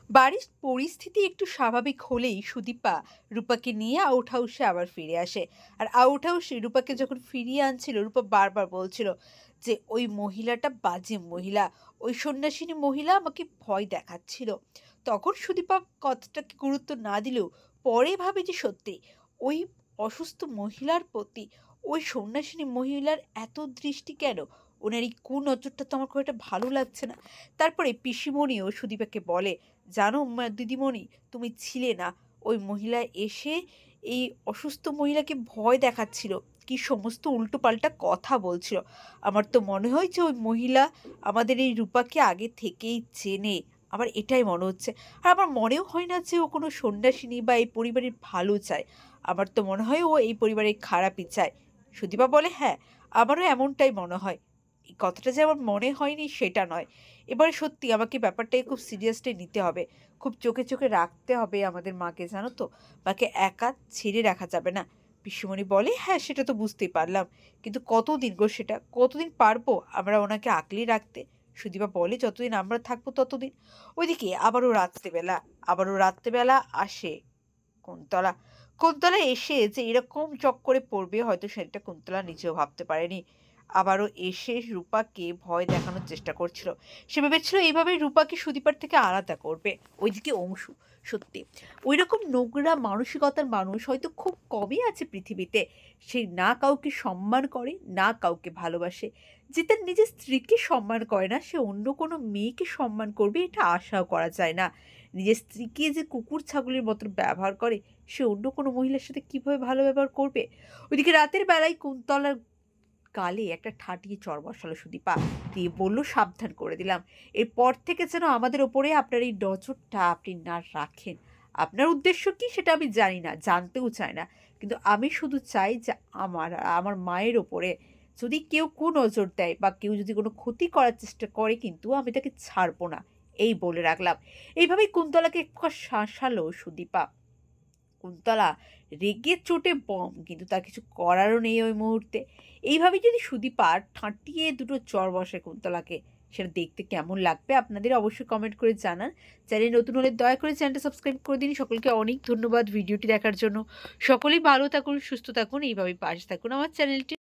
বাড়ির পরিস্থিতি একটু স্বাভাবিক হলেই সুদীপা রূপাকে নিয়ে আউট হাউসে আবার ফিরে আসে। আর আউট হাউসে রূপাকে যখন ফিরিয়ে আনছিল, রূপা বারবার বলছিল যে ওই মহিলাটা বাজে মহিলা, ওই সন্ন্যাসিনী মহিলা আমাকে ভয় দেখাচ্ছিল। তখন সুদীপা কথাটাকে গুরুত্ব না দিলেও পরে ভাবে যে সত্যি ওই অসুস্থ মহিলার প্রতি ওই সন্ন্যাসিনী মহিলার এত দৃষ্টি কেন, ওনার এই কুনজরটা তো আমার খুব একটা ভালো লাগছে না। তারপরে পিসিমণিও সুদীপাকে বলে, জানো দিদিমণি, তুমি ছিলে না, ওই মহিলা এসে এই অসুস্থ মহিলাকে ভয় দেখাচ্ছিল, কি সমস্ত উল্টোপাল্টা কথা বলছিল। আমার তো মনে হয় যে ওই মহিলা আমাদের এই রূপাকে আগে থেকেই চেনে, আমার এটাই মনে হচ্ছে। আর আমার মনেও হয় না যে ও কোনো সন্ন্যাসিনী বা এই পরিবারের ভালো চায়। আমার তো মনে হয় ও এই পরিবারের খারাপই চায়। সুদীপা বলে, হ্যাঁ, আমারও এমনটাই মনে হয়। এই কথাটা যে আমার মনে হয়নি সেটা নয়, এবারে সত্যি আমাকে ব্যাপারটাকে খুব সিরিয়াসলি নিতে হবে, খুব চোখে চোখে রাখতে হবে আমাদের মাকে, জানো তো, মাকে একা ছেড়ে রাখা যাবে না। পিসিমণি বলে, হ্যাঁ সেটা তো বুঝতেই পারলাম, কিন্তু কতদিন গো, সেটা কতদিন পারবো আমরা ওনাকে আঁকলে রাখতে? সুদীপা বলে, যতদিন আমরা থাকবো ততদিন। ওইদিকে আবারও রাত্রেবেলা আসে কুন্তলা। কুন্তলা এসে যে এরকম চক্করে পড়বে হয়তো সেটা কুন্তলা নিজেও ভাবতে পারেনি। আবারও এসে রূপাকে ভয় দেখানোর চেষ্টা করছিল। সে ভেবেছিল এইভাবে রূপাকে সুদীপার থেকে আলাদা করবে। ওইদিকে অংশু, সত্যি ওই রকম নোংরা মানসিকতার মানুষ হয়তো খুব কমই আছে পৃথিবীতে। সে না কাউকে সম্মান করে, না কাউকে ভালোবাসে। যে তার নিজের স্ত্রীকে সম্মান করে না, সে অন্য কোনো মেয়েকে সম্মান করবে এটা আশাও করা যায় না। নিজের স্ত্রীকে যে কুকুর ছাগলের মতো ব্যবহার করে, সে অন্য কোনো মহিলার সাথে কিভাবে ভালো ব্যবহার করবে? ওইদিকে রাতের বেলায় কুন্তলার গালে একটা ঠাটিয়ে চড় বসালো সুদীপা, দিয়ে বলল, সাবধান করে দিলাম, এরপর থেকে যেন আমাদের ওপরে আপনার এই নজরটা আপনি না রাখেন। আপনার উদ্দেশ্য কি সেটা আমি জানি না, জানতেও চাই না, কিন্তু আমি শুধু চাই যে আমার আর আমার মায়ের ওপরে যদি কেউ কুনজর দেয় বা কেউ যদি কোনো ক্ষতি করার চেষ্টা করে, কিন্তু আমি তাকে ছাড়বো না, এই বলে রাখলাম। এইভাবেই কুন্তলাকে এক প্রকার শাসালো সুদীপা। কুন্তলা রেগে চোটে বম, কিন্তু তার কিছু করারও নেই ওই মুহূর্তে। এইভাবে যদি সুদীপা ঠাঁটিয়ে দুটো চড় বসে কুন্তলাকে, সেটা দেখতে কেমন লাগবে আপনাদের অবশ্যই কমেন্ট করে জানান। চ্যানেল নতুন হলে দয়া করে চ্যানেলটা সাবস্ক্রাইব করে দিন। সকলকে অনেক ধন্যবাদ ভিডিওটি দেখার জন্য। সকলেই ভালো থাকুন, সুস্থ থাকুন, এইভাবেই পাশে থাকুন আমার চ্যানেলটি।